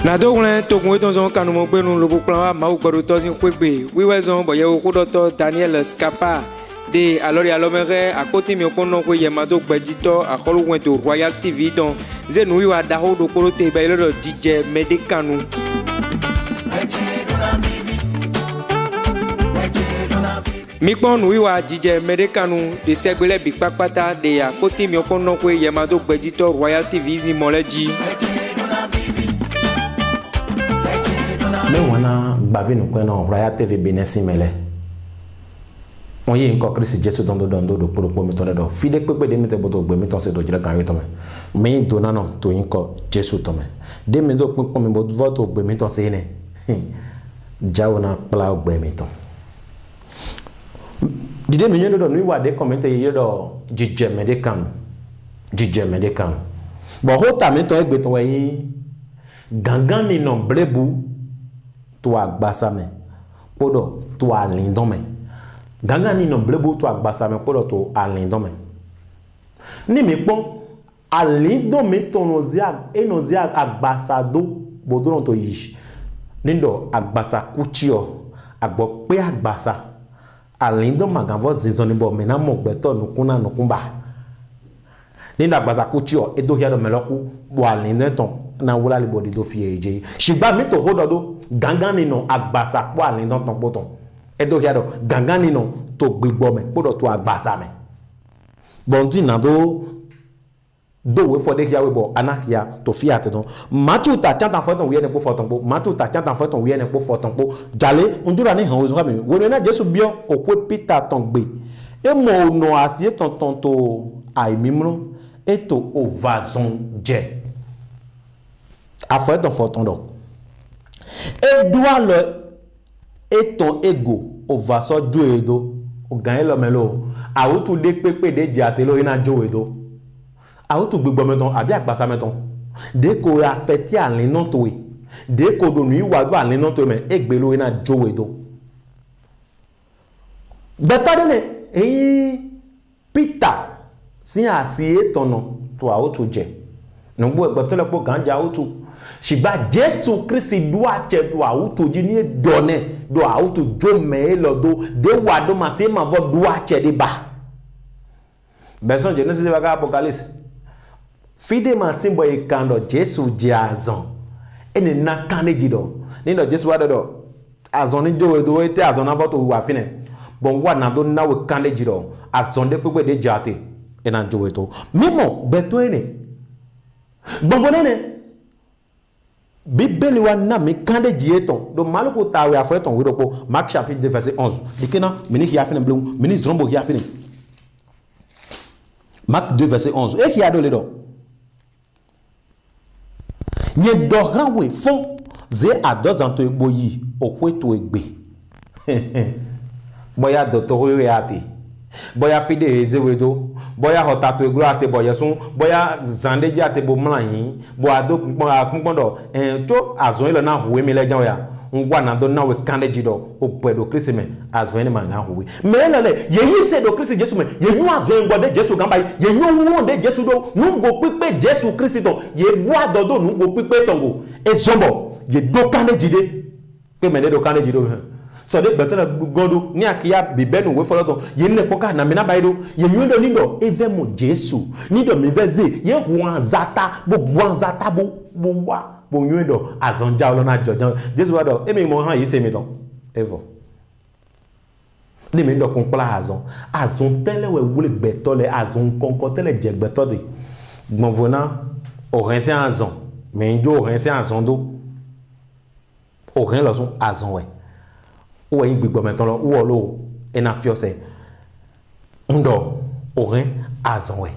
Nadoglen tokwe tonzon kanumo gbenu lobo plan ma ugboro tozin kwegbe wiwezon boye okodoto Daniel Scapa de alori alomere akoti mi okono kwe yemado gbedito akoluwen to Royal TV don zenu wiwa daho do korote ba ilodo DJ Medekanu Mikponu wiwa DJ Medekanu de segbele bikpakpata de akoti mi okono kwe yemado gbedito Royal TV zimoleji me wana bavi no kweno Royal TV benesi mele oye nko Christ Jesu dondo do poropo mi tole do fide pepe de mi te bodo gbe mi ton se do jira kan yo to me do na no to nko Jesu to me de mi do pon mi bodo voto gbe mi ton se ne jawo na pla gbe mi ton dide mi nyodo do ni wa de comment ye do DJ Medekanu bo hota mi to egbe to yin gangan ni no blebu to agbasa me podo to alindon me gangan ni no blebu to agbasa me podo to alindon me ni mi pon alindon me to nozia agbasa do bodo to yi nindo agbasa kuchio agbo pe agbasa alindon maganvo zizoni bo me na mo gbeto nukuna nukumba ninda agbasa kuchio edo hiado meloku bo alindon ton na wula li body do fieje shigba mi to hododo gangan ni no agbasa po alin don ton potom edo hiado gangan ni no to gbigbo me podo to agbasa me bondi na do we for de hiawe bo anakia to fiat don Matthew ta chanta foton we ne po foton po Matthew ta chanta foton we ne po foton po jale ndura ni han o mi wo na Jesu bio okwe Peter ton gbe e mo no asie ton to aimimro eto ovazon je afin ton forton donc et doit le et ton ego au va so joedo o gagner le melo a o tu de pepe de diatelo ina joedo a o tu gbegbo meton abi agbasa meton de ko afeti alin non to de ko do nu iwa do alin non to me egbelo ina joedo betade ne Peter si asie tono to a o tu je no gbo egbotele po ganja o tu Shiba Jesu Christi doa che doa uto jini donne doa uto jome lodo de wado mate ma vo doa che de ba Beson Genesis vaga Apocalypse fide matin boy kando Jesu jiazon ene na kaneji do ni do Jesu wado do azon ni jowe do ete azon na voto wa fine bon wa na do na we kaneji do azon de pepe de jate ena jowe to mimo beto ene bon vonene Bibeli wana mi kande dieton do maluko tawe afeton widopo Mark chapitre 2 verset 11 dikena mini ki afine blum mini drombo ki afine Mark 2 verset 11 e ki adole do nye do ranwe fon ze adozanto eboyi okweto egbe boya docteur reate boya fide ezewedo boya hotato egro ate boya sun boya zandeji ate bo mlanyin bo ado kunpondo to azon ile na huwe mi lejan ya ngwa na do na we kandeji do o pedo Christ me azon ni ma na huwe melele yeyi se do Christ Jesu me yeyu azon ngode Jesu gamba yeyu wonde Jesu do nungo pipe Jesu Christ do ye gwa dodo nungo pipe tongo ezombo ye do kandeji de pe me do kandeji do so de betela godo ni akia bibenu we foloto ye ne poka na mina baido ye nyundo nindo evemo Jesu nindo miveze ye huanzata bo buanzata bo wa bo nyundo azonja olona jojo Jesu wado emi mo han yi se mi ton evo ni mi ndo kun pla azon tele we wule betole azon konko tele je betode gbonvona o rense azon me njo rense azon do o ren lo son azon we ou yin gbigbo meton lo ou lo ena fiose ndo orin azonwe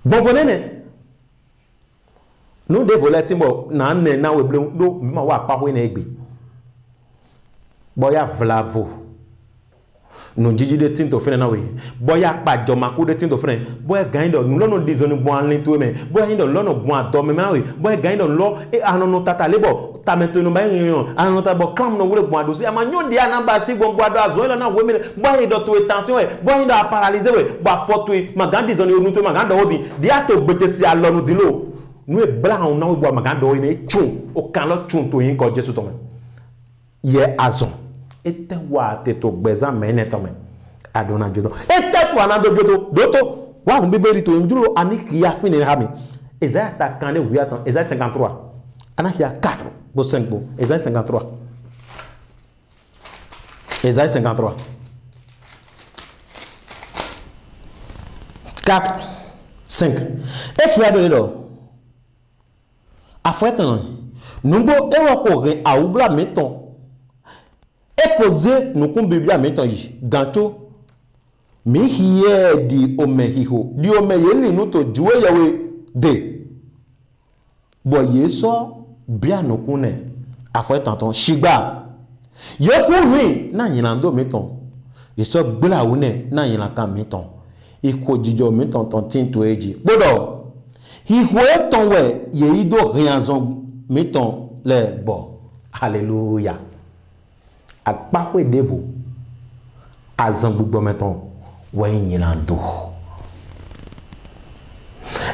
bon vonene no de voletimbo na ne na we ble do ma wa pa ho na egbe boya vlavo no jiji de tinto fene na we boya pajo maku de tinto fene boya gaindo no no dizoni bo anlin to me boya indo lo no bo ato me na we boya gaindo lo e anono tata lebo tameto no ba yin anono ta bo clam no wule bo ado si amanyo dia na ba si bo ado azo ile na we me boya indo to tension we boya indo paralyze we ba foto we magandi zoni onu to maganda odi dia to gbete si alonu dilo nous est blanc on a bois magan do ine chun aucun lot chun to yin ko Jésus to me ye azon ete wa te to gbeza mene to me adona jodo ete to anado jodo doto wa hun bibeli to njuro ani ya fini ha mi Esaïe ta kane oui attends Esaïe 53 ana ya 4 bo 5 bo Esaïe 53 Esaïe 53 4 5 et qui a donné là afouette non numbo e wako re aubla meton e poser nous comme biblia meton yi gancho mi hiye di omehiho di omeyeli no to juwe yawe de bo yeso bia no kune afouette tonton shigba ye ku ri na yinando meton yeso gbla wune na yinaka meton iko jijo meton ton tin to eji bodo ihwe ton we ye ido rianzon meton le bo hallelujah akpawe devo azan gbogbo meton we yinando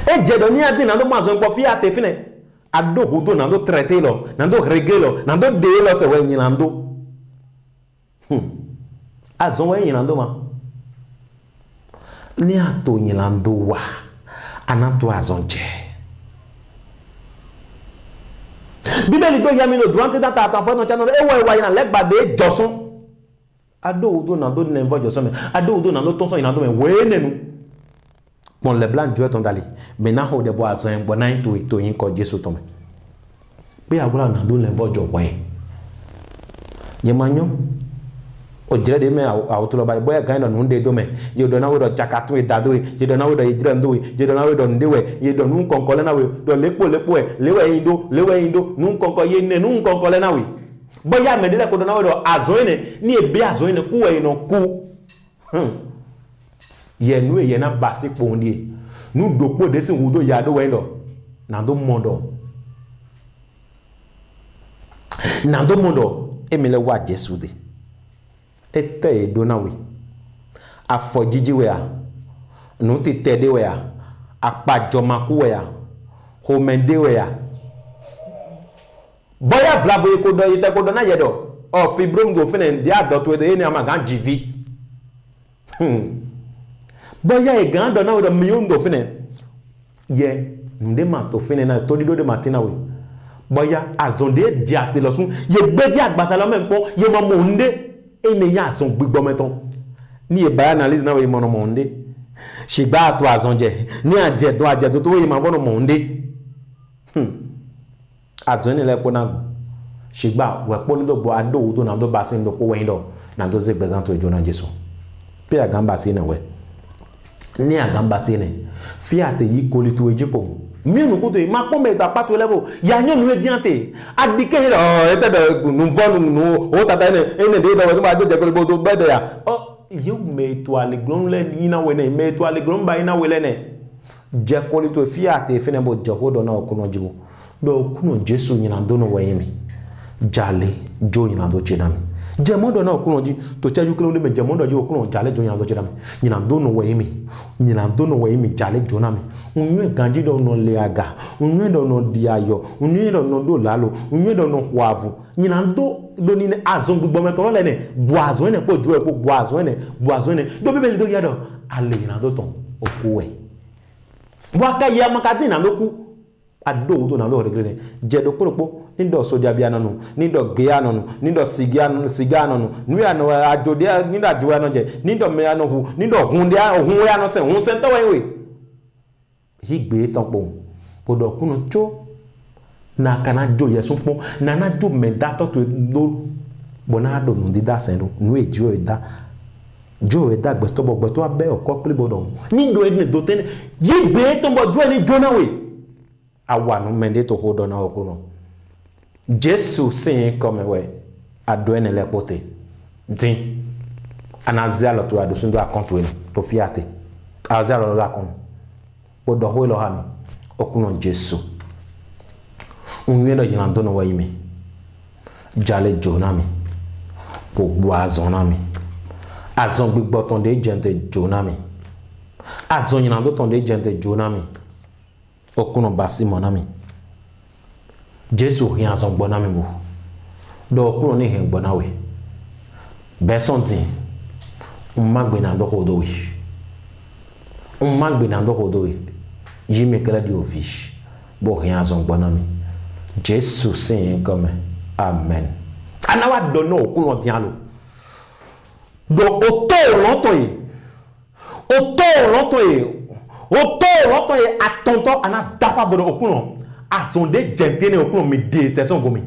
e jedo ni ati na do ma zo npo fi ate fine ado hudo na do traité lo na do régler lo na do de lo se we yinando azan we yinando ma ni ato yinando wa anato azonje bibeli to yami no durante data atafo no channel ewa ina legbade josun ado udo na do nenvo josun me ado udo na do tonso ina do me we nenu pon le blanc joe ton dali me na ho de bo azon bo na to yin ko Jesu to me pe agura na do nenvo jo we ye manyo o jere de me awutulo bai boy gan no nde do me ye do na we do chakatu e dado ye do na we do idre ndo ye do na we do ndewe ye do nun konkole na we do lepo e lewe indo nun konko ye ne nun konkole na we boya me de ko do na we do azoine ni e be azoine ku we no ku ye nu ye na basi po ndi nu dopo de sin wudo ya do we ndo na do mondo emele wa Jesu de ete donawe afojiji we a no ti tede we a apajomaku we a homende we a boya vlavo ko do yite ko do na yedo o fibrom go fene dia do to de ni amagan jivi boya e gan do na we do miyon do fene ye nde ma to fene na to di do de matina we boya azonde dia te losun ye gbe dia agbasa lo menpo ye mo monde ene ya son gbigbo meton ni e ba analyse na we mo no monde shigba to azonje ni ajedo to we ma vono monde azoni le pona shigba we poni do bo ado udo na do basin do ko we ndo na do ze present to jona Jesu pe agamba se ne we ni agamba se ne fi ate yi koli to ejipo mi nu ko to ma po me ta pato level ya nyo nu ediante adike he ete do nu vonu nu o tata ene de do ma do je ko bo to bede ya o you me to ale glon le ni na we ne me to ale glon ba ina we le ne je koli to fi ate fe ne bo je ho do na okuno jibo do okuno Jesu nyina do no we mi jale jo nyina do chenami je modo na okuno ji to cheju kilo me je modo ji okuno jale jo nyina do chenami nyina do no we mi jale jo na mi unwe ganji do no le aga unwe do no diayo unwe do no do lalo unwe do no hwavu nyina do ni azon gbogbo metoro le ne boazo ne po ju e po boazo ne do bibeli do yado ale nyina do ton okuwe waka ya makati na doku ado do na do regre je do poropo ni do so dia bia nanu ni do ge ananu ni do siga nanu ni anu ajode ni da jo anu je ni do me anu hu ni do hun dia hun ya no se hun se to we yi gbe tan po podo kunu cho na kana jo yesun po na na jo me da to do bona do nu di da sen do nu e jo e da gbe to abe oko pele bodo ni do e do ten yi gbe to bo jo ni jo na we awa no mende to hold on na okuno Jesu sin comme we adoene le pote din anazia lo to adusun do akonto ni to fiate azia lo akon bodo ho lo hami okuno Jesu unwe no yina do no wa yimi jale jonami gbogbo azonami azon gbigbo ton de gente jonami azon yina do ton de gente jonami okuno basi monami Jésus rien son bonami bo do okuno ni hen bonawe besonti magbe na ndo kodowi magbe na ndo kodowi jime kala di ofish bo rien son bonami Jésus c'est comme amen anawa dono okuno dialo do oto lontoye atonto ana dafa bodo okuno azonde jentene okuno mi de session gomi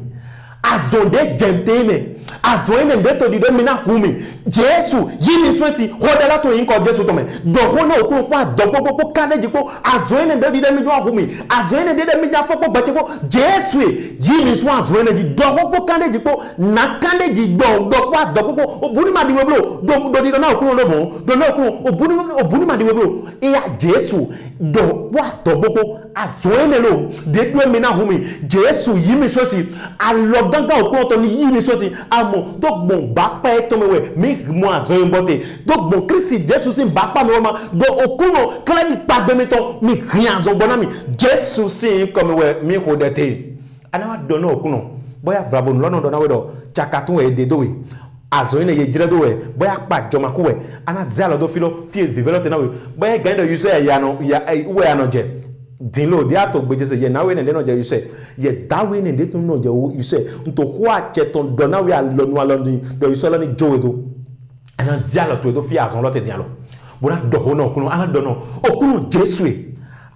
azonde jentene azonde ndeto di do mina humi Jésus yini swesi hodela to inko Jésus to me do hono okuno kwa dopopo kande jiko azonde ndeto di mi do humi azonde ndeto mi da fopo batiko Jésus yini swa azonde di dopopo kande jiko na kande ji do kwa dopopo obuni ma di weblo do di na okuno lobo do na okuno obuni ma di weblo iya Jésus do wa dopopo azonde lo de do mi na humi Jésus yimi swesi aloganga okuno to ni yimi swesi amo to bon ba pa to mewe mi mo azon bote do bon Christ Jésus sin ba pa me ma do okuno kala ni pa be meton mi rien zo bonami Jésus sin comme we mi hodete ana wa dono okuno boya bravo no no na we do chakatun e de do we azon ne ye jire do we boya pa joma ku we ana zalo do filo fi vivelo te na we boya ganda you say ya no ya we anoje dinlo dia to gbeje se ye nawe ne no je you say ye dawe ne de to no je you say nto ko ache ton dona we alonu alonu do you say lo ni jowe do ana dialo to do fi azon lo te dialo bona do ho no kuno ana do no okuno Jésus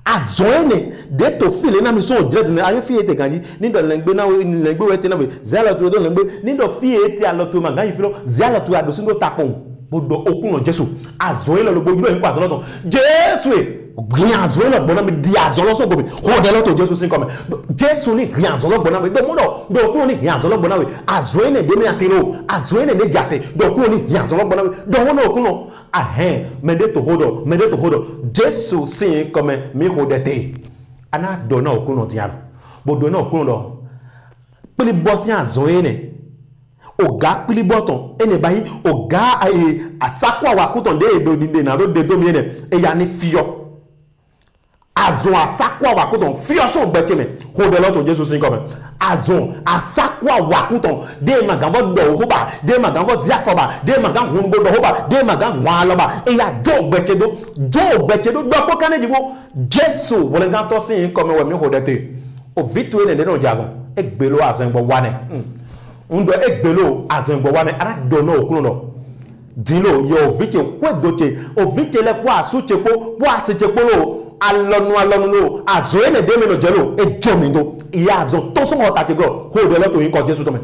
azon ne de to file na mi so jire de ayo fi ete ganji ni do lengbe na we ni lengbe we te na we zalo to do lengbe ni do fi ete aloto ma ganji filo zalo to ado singo tapon bodo okuno Jésus azon lo bojulo en kwa zaloton Jésus rien azolo bona mi dia azolo so gobi ho de lo to Jésus sin comme Jésus ni rien azolo bona mi be mo do ko ni rien azolo bona we azoe ne de mi atino azoe ne jate do ko ni rien azolo bona we do hono ko no ahen mende to hodo Jésus sin comme mi ho de te ana do na ko no tiaro bo do na ko no do pili bosi azoe ne oga pili boton ene bayi oga asakwa wa kuton de do ni de na do de do mi ne e ya ni fio azon asakwa wakuton fioso betime ko de loto Jésus sin comme azon asakwa wakuton de magambo do hoba de magambo ziafoba de magambo hunbo do hoba de magambo waloba e ya do bechedo do ko kaneji wo Jésus wole ganto sin comme we mi hodete o vitu ene de no jazon e gbelo azon gbo wane ndo e gbelo azon gbo wane ara do no okuno no dilo yo viche kwedoche o viche le kwa asuche po asiche lo alonu lo azoe ne de me no jelo e jomindo iya azo to so hota te go ho de lo to yin ko Jésus to me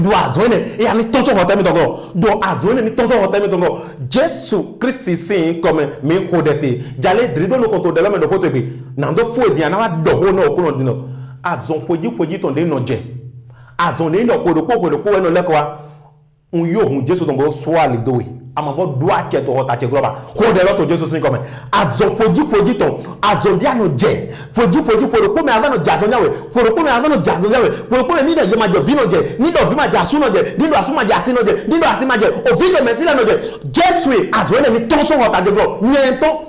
do azoe ne iya ni to so hota mi to go do azoe ne ni to so hota mi to go Jésus Christ sin comme mi ko de te jale drido no ko to de lo me do ko to bi na do fu edi na do ho no ko no dino azon poji to de no je azon ne no ko do no le ko wa un yo hun Jésus to go so ali do we amavo doa ke to hota che globa ho de lo to Jésus sin comme azon poji to azon dia no je poji ko me avano jazo nyawe ko me avano jazo nyawe ko ni do ye ma jo vino je ni do vi ma ja su no je ni do asu ma ja si no je ni do asi ma je o vi de mentila no je Jésus azon ne ni to so hota de glo nyeto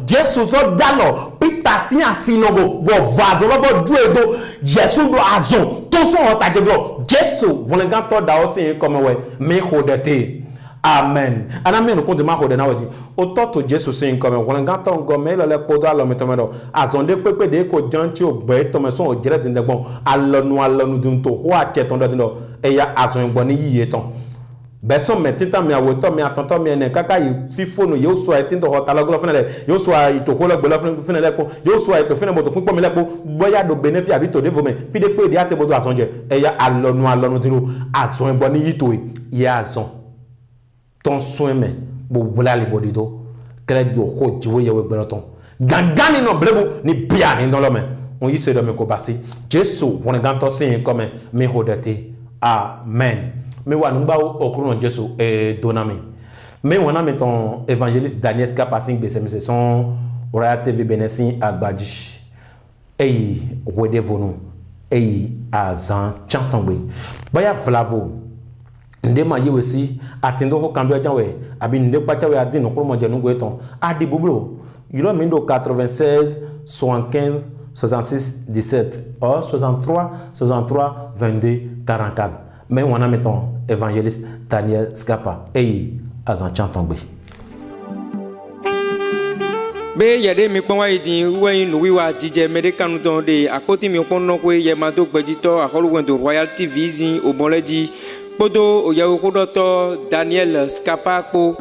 Jésus so dalo Peter si asinogo bo vazo lo bo duedo Jésus do azon to so hota de glo Jésus vole ganto da o sin comme we me hodete amen ana me no konti ma hode na wati o toto Jésus sin comme won ganto ngome lo le podo alo metomedo azonde pepe de ko janti o be to me so o jere de ngbon alonu dun to ho a che ton do no e ya azon gbon ni yiye ton beso metita mi awoto mi atonto mi ene kaka yi fifonu yo so e tindo hota loglo fenele yo so ito ko logbo fenele ko yo so ito fenele boto pinpo mi lepo boya do benefit abi to devo me fi de pe de ate bodo asonje e ya alonu dinu azon ebo ni yito e ya azon ton so me bo bula le bodido kred yo ho jiwe yewe gbero gangani no blebu ni bia ni ndolo me on yi se do me ko basi Jésus won ganto sin comme me hodete amen me wa numba okruno Jésus donami me wona me ton évangéliste Daniel ska passing be se son Royal TV Benesin agbaji wede vonu azan chantongbe baya flavo nde ma yewesi atindo ko kambia janwe abi nde pacha we adin ko mo jenu go eton adi bublo Yuro mindo 96 75 66 17 or 63 63 22 44. Mais on a mettons évangéliste Daniel Scapa et azan chantongbe. Be yade mi pon wa idin wen nu wiwa jije medekanu don de akoti mi pon no pe ye ma do gbejito akoluwen do Royal TV zin obonleji podo oyawo kodoto Daniel Scapa po